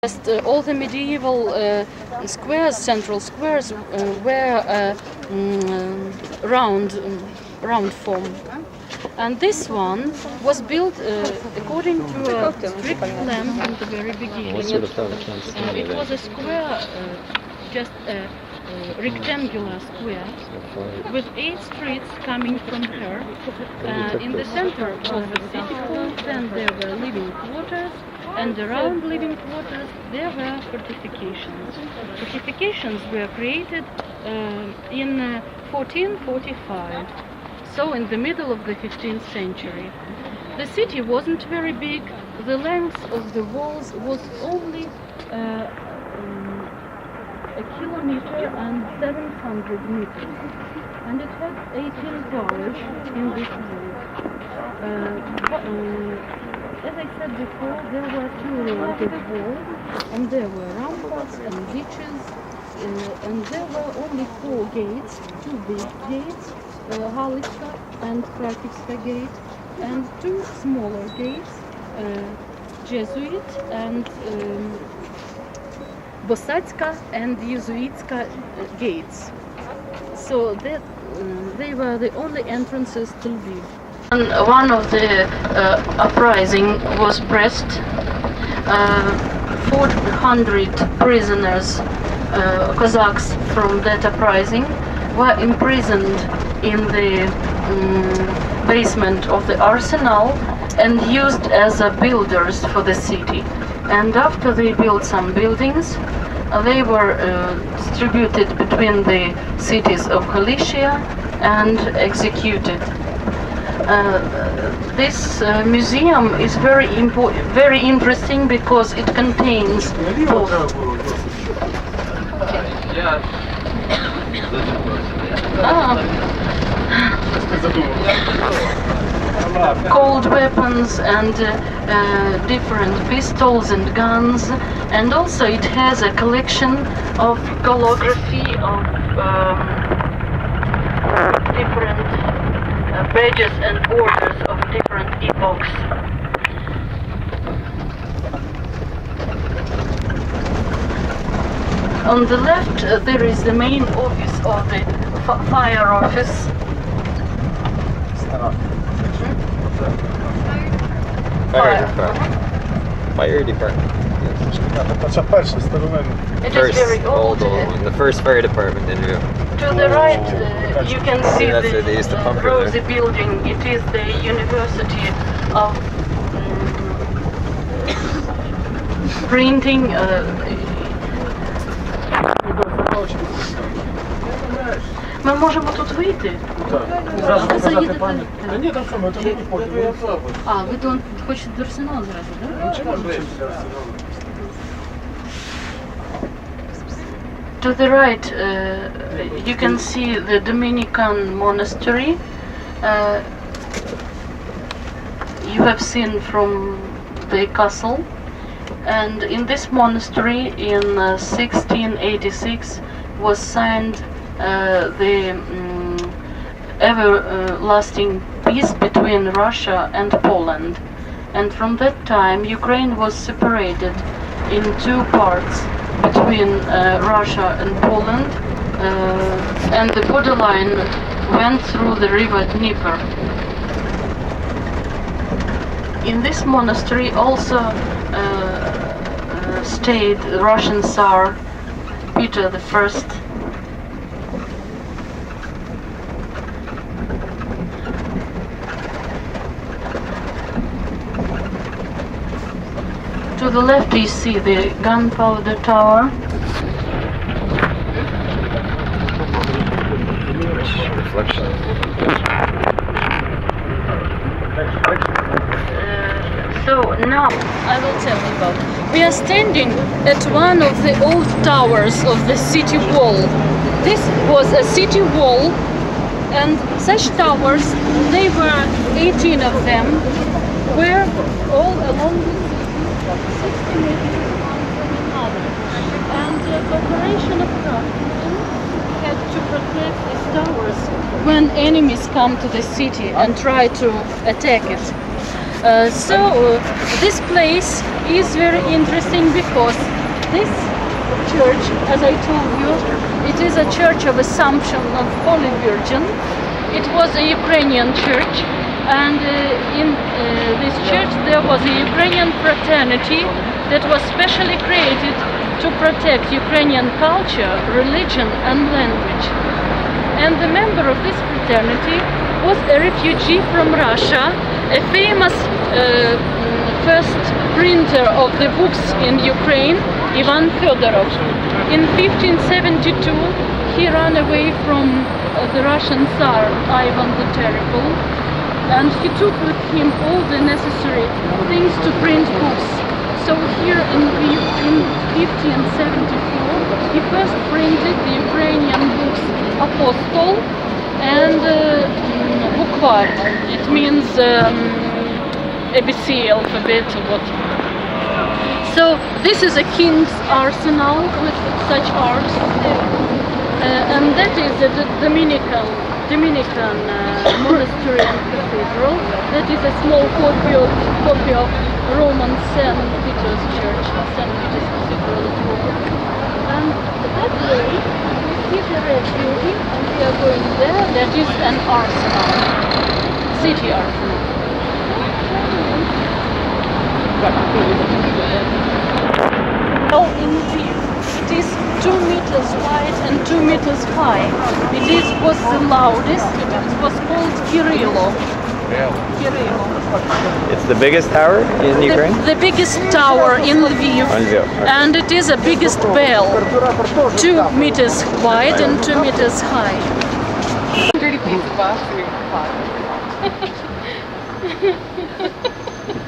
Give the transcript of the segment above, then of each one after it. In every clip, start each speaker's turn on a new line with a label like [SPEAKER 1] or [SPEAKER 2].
[SPEAKER 1] Just all the medieval squares, central squares, were round form, and this one was built according to a strict plan from the very beginning. It was a square, just a rectangular square with 8 streets coming from her. In the center was the city hall, then there were living quarters, and around living quarters there were fortifications. Fortifications were created in 1445, so in the middle of the 15th century. The city wasn't very big. The length of the walls was only a kilometer and 700 meters, and it had 18 towers in this wall. As I said before, there were 2 related walls, and there were ramparts and ditches, and there were only 4 gates, 2 big gates, Halitsa and Krakivska gate, and 2 smaller gates, Jesuit and Bosatska and Jesuitska gates. So that they were the only entrances to Lviv. And one of the uprising was Brest. 400 prisoners, Cossacks from that uprising, were imprisoned in the basement of the arsenal and used as builders for the city. And after they built some buildings, they were distributed between the cities of Galicia and executed. This museum is very interesting because it contains both cold weapons and different pistols and guns, and also it has a collection of calligraphy of different badges and orders of different epochs. On the left there is the main office of the fire office.
[SPEAKER 2] Fire department.
[SPEAKER 1] It is very old.
[SPEAKER 2] The first fire department in Lviv.
[SPEAKER 1] To the right, you can see
[SPEAKER 2] the
[SPEAKER 1] rosy building. It is the University of Printing. Ми можемо тут вийти. Ви заїдете.
[SPEAKER 3] Ні, там що, ми тут не ходимо.
[SPEAKER 1] А, ви тут хочете до Арсеналу зразу, так? To the right, you can see the Dominican monastery. You have seen from the castle. And in this monastery, in 1686, was signed the everlasting peace between Russia and Poland. And from that time, Ukraine was separated in 2 parts between Russia and Poland, and the borderline went through the river Dnieper. In this monastery also stayed Russian Tsar Peter I. To the left you see the gunpowder tower.
[SPEAKER 2] Reflection.
[SPEAKER 1] So now I will tell you about it. We are standing at one of the old towers of the city wall. This was a city wall, and such towers, they were 18 of them, were all along the city, 60 meters one from another. And the operation of craftsmen had to protect these towers when enemies come to the city and try to attack it. So this place is very interesting because this church, as I told you, it is a church of Assumption of Holy Virgin. It was a Ukrainian church, and in this church there was a Ukrainian fraternity that was specially created to protect Ukrainian culture, religion and language. And the member of this fraternity was a refugee from Russia, a famous first printer of the books in Ukraine, Ivan Fedorov. In 1572 he ran away from the Russian Tsar Ivan the Terrible, and he took with him all the necessary things to print books. So here in 1574 he first printed the Ukrainian books Apostol and Bukvar. It means ABC alphabet. What? So this is a king's arsenal with such arts, and that is the Dominican monastery and cathedral. That is a small copy of Roman St. Peter's Church, St. Peter's Cathedral at Rome. And that way we see the red building, and we are going there. That is an arsenal, city arsenal. Well, in Lviv, it is 2 meters wide and 2 meters high. It was the loudest. It was called Kirillo.
[SPEAKER 2] It's the biggest tower in Ukraine?
[SPEAKER 1] The biggest tower in Lviv.
[SPEAKER 2] Lviv, okay.
[SPEAKER 1] And it is the biggest bell. 2 meters wide and 2 meters high.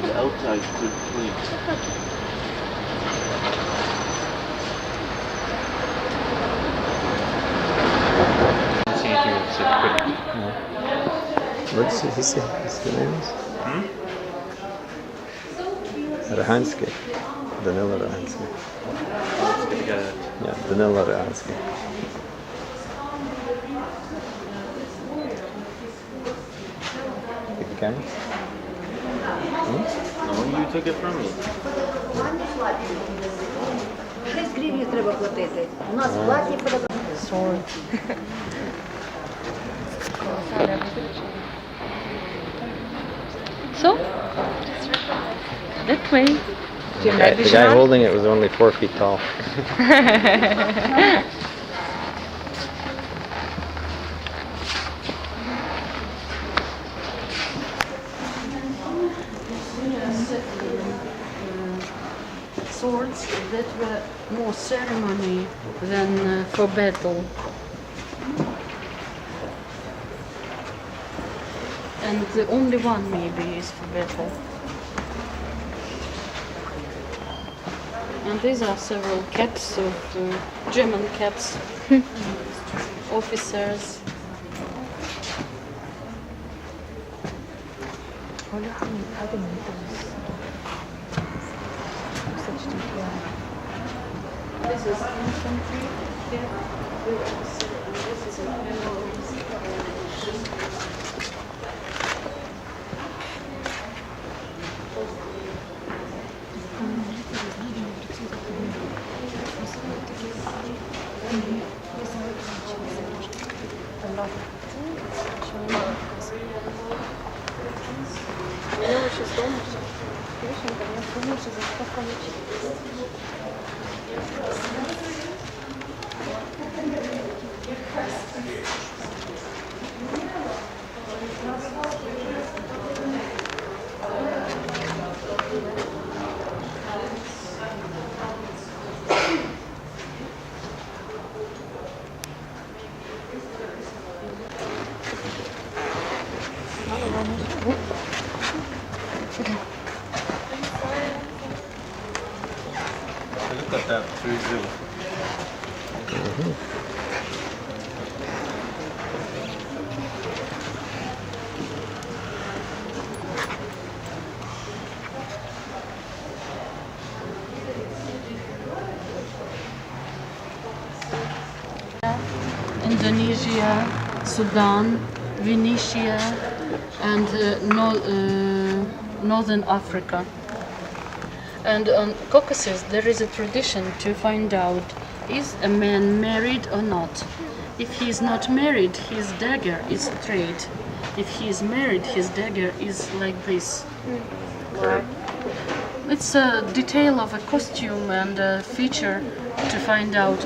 [SPEAKER 4] The outside good clean.
[SPEAKER 2] What did he say? What's the name? Rahansky. Danilo Rahansky. Yeah, Danilo Rahansky. Take the camera?
[SPEAKER 4] No, you took it from me.
[SPEAKER 5] 6 гривень треба платити. У нас платні подобається.
[SPEAKER 1] So, that way.
[SPEAKER 2] The guy holding it was only 4 feet tall.
[SPEAKER 1] Swords that were more ceremony than for battle. And the only one maybe is for battle. And these are several caps of German caps, officers. This is infantry. This is
[SPEAKER 4] Look at that through zoom.
[SPEAKER 1] Indonesia, Sudan, Venetia, and Northern Africa. And on Caucasus there is a tradition to find out is a man married or not. If he is not married, his dagger is straight. If he is married, his dagger is like this. It's a detail of a costume and a feature to find out.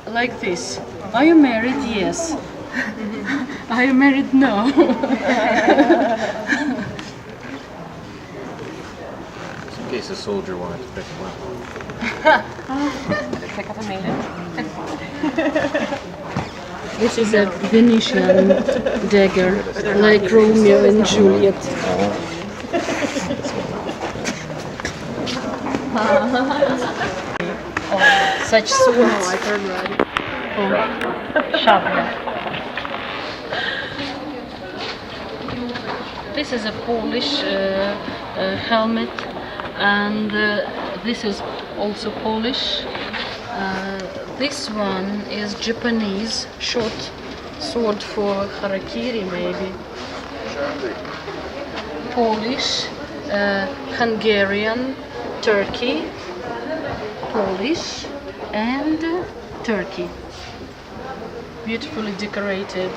[SPEAKER 1] Like this. Are you married? Yes. Are you married? No.
[SPEAKER 4] In case a soldier wanted to pick one up.
[SPEAKER 6] Pick up a maiden.
[SPEAKER 1] This is a Venetian dagger, like Romeo and Juliet. Such swords.
[SPEAKER 6] I turned red.
[SPEAKER 1] Szabla. This is a Polish helmet, and this is also Polish. This one is Japanese, short sword for harakiri maybe. Polish, Hungarian, Turkey, Polish, and Turkey. Beautifully decorated.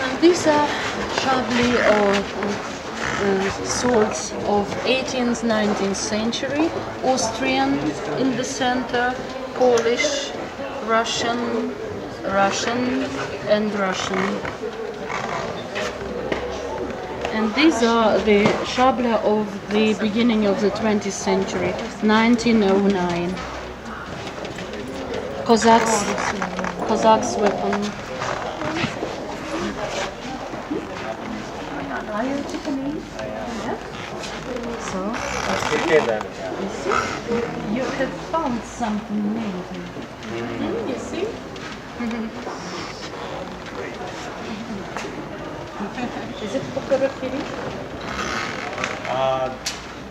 [SPEAKER 1] And these are shabli or swords of 18th, 19th century, Austrian in the center, Polish, Russian, and Russian. And these are the shabla of the beginning of the 20th century, 1909. Cossacks weapon.
[SPEAKER 5] Are you Japanese?
[SPEAKER 1] So, you have found something amazing. You see? Is it for harakiri?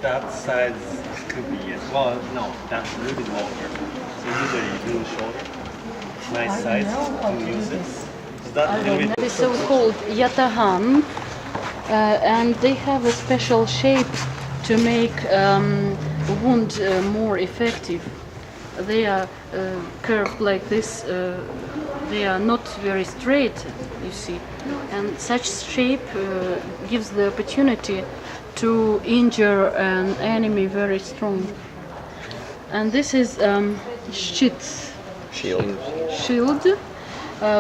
[SPEAKER 4] That size could be yes. Well, no, that's a little bit longer. So usually you do shorter. Nice size to use it. Is that a little bit?
[SPEAKER 1] It is so-called yatahan, and they have a special shape to make wound more effective. They are curved like this. They are not very straight, you see, and such shape gives the opportunity to injure an enemy very strong. And this is shield,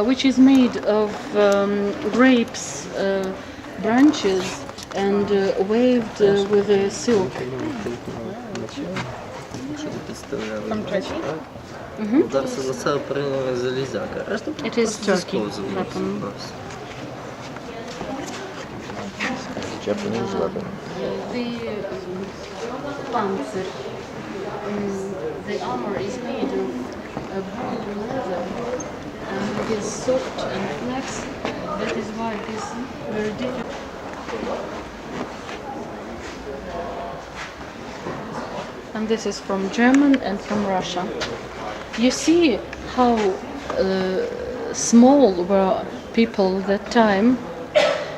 [SPEAKER 1] which is made of grapes branches and waved with a silk.
[SPEAKER 6] From Turkey?
[SPEAKER 1] It is Turkey weapon.
[SPEAKER 2] Japanese weapon.
[SPEAKER 1] The panzer, the armor is made of blue leather, and it is soft and flex. That is why it is very difficult. And this is from German and from Russia. You see how small were people that time.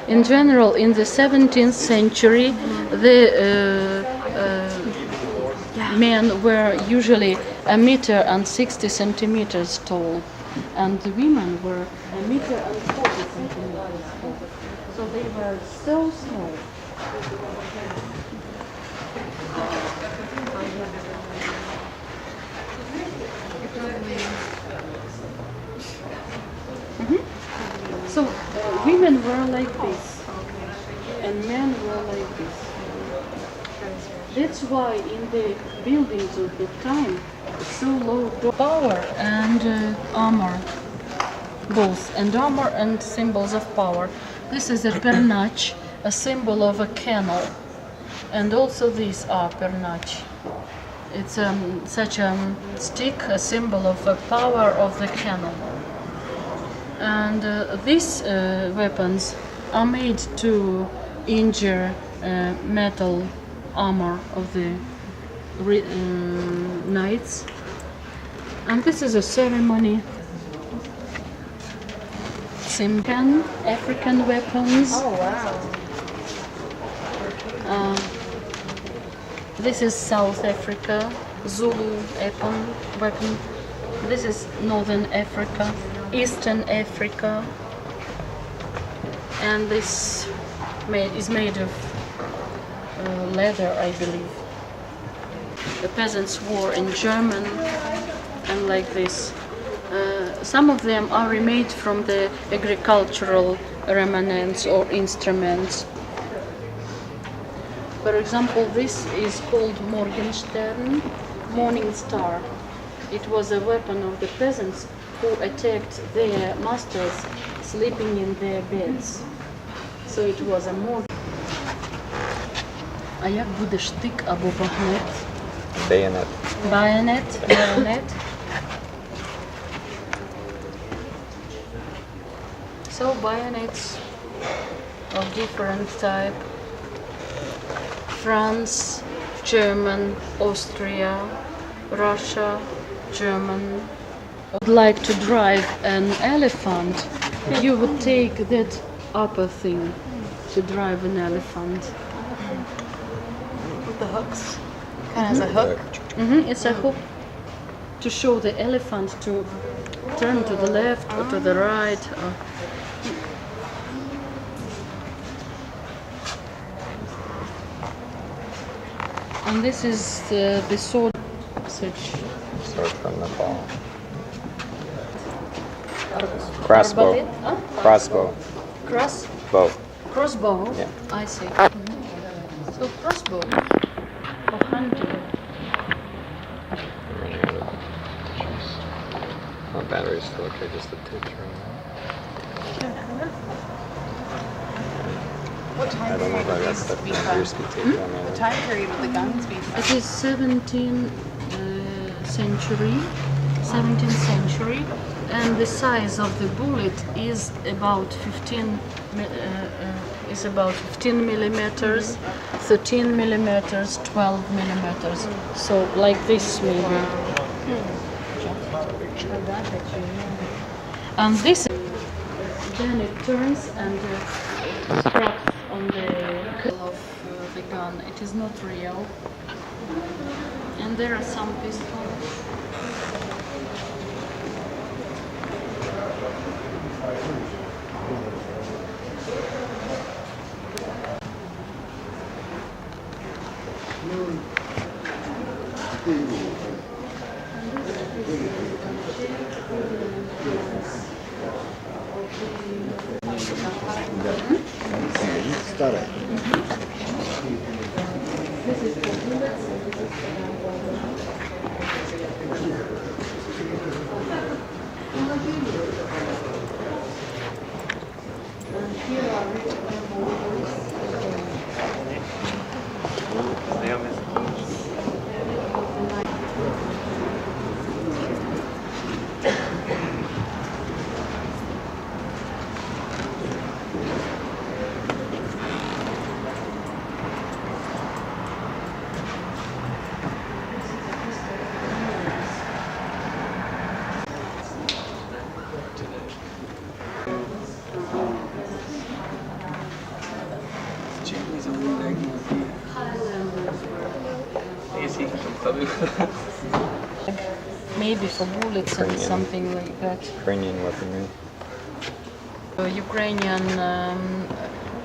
[SPEAKER 1] In general, in the 17th century, the men were usually 1.60 meters tall, and the women were 1.40 meters tall. So they were so small. So women were like this, and men were like this. That's why in the buildings of the time, so low power and armor, both, and armor and symbols of power. This is a pernach, a symbol of a canal, and also these are pernach. It's such a stick, a symbol of the power of the canal. And these weapons are made to injure metal armor of the nights. And this is a ceremony. Simcan, African weapons.
[SPEAKER 6] Oh, wow.
[SPEAKER 1] This is South Africa, Zulu weapon. This is Northern Africa, Eastern Africa. And this is made of leather, I believe. The peasants wore in German and like this. Some of them are remade from the agricultural remnants or instruments. For example, this is called Morgenstern, morning star. It was a weapon of the peasants who attacked their masters sleeping in their beds. So it was a morning. А як буде штик або багнет?
[SPEAKER 2] Bayonet.
[SPEAKER 1] Bayonet. So bayonets of different type. France, German, Austria, Russia, German. Would like to drive an elephant, you would take that upper thing to drive an elephant.
[SPEAKER 6] With the hooks. Kind of has a hook.
[SPEAKER 1] It's a hook to show the elephant to turn to the left or to the right. And this is the sword.
[SPEAKER 2] Sword from Nepal. Crossbow. Crossbow. Bow.
[SPEAKER 1] Crossbow?
[SPEAKER 2] Yeah.
[SPEAKER 1] I see. So crossbow for hunting.
[SPEAKER 2] Oh, battery's still okay, just the tips right
[SPEAKER 6] What time
[SPEAKER 2] I don't know if I
[SPEAKER 6] period
[SPEAKER 2] got
[SPEAKER 6] would
[SPEAKER 2] stuff
[SPEAKER 6] these be
[SPEAKER 2] in
[SPEAKER 6] from?
[SPEAKER 2] here, speed tape on
[SPEAKER 6] The
[SPEAKER 2] there.
[SPEAKER 6] time period would the guns be from?
[SPEAKER 1] It is 17th century, and the size of the bullet is about 15 millimeters, 13 millimeters, 12 millimeters. So like this maybe. And this, then it turns and straps on the kill of the gun. It is not real. And there are some pistols. Maybe for bullets and something like that.
[SPEAKER 2] Ukrainian weaponry.
[SPEAKER 1] Ukrainian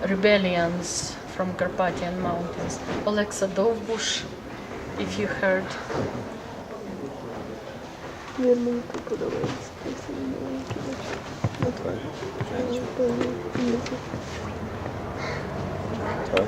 [SPEAKER 1] rebellions from Carpathian Mountains. Alexa Dovbush, if you heard.
[SPEAKER 2] Toy. Toy.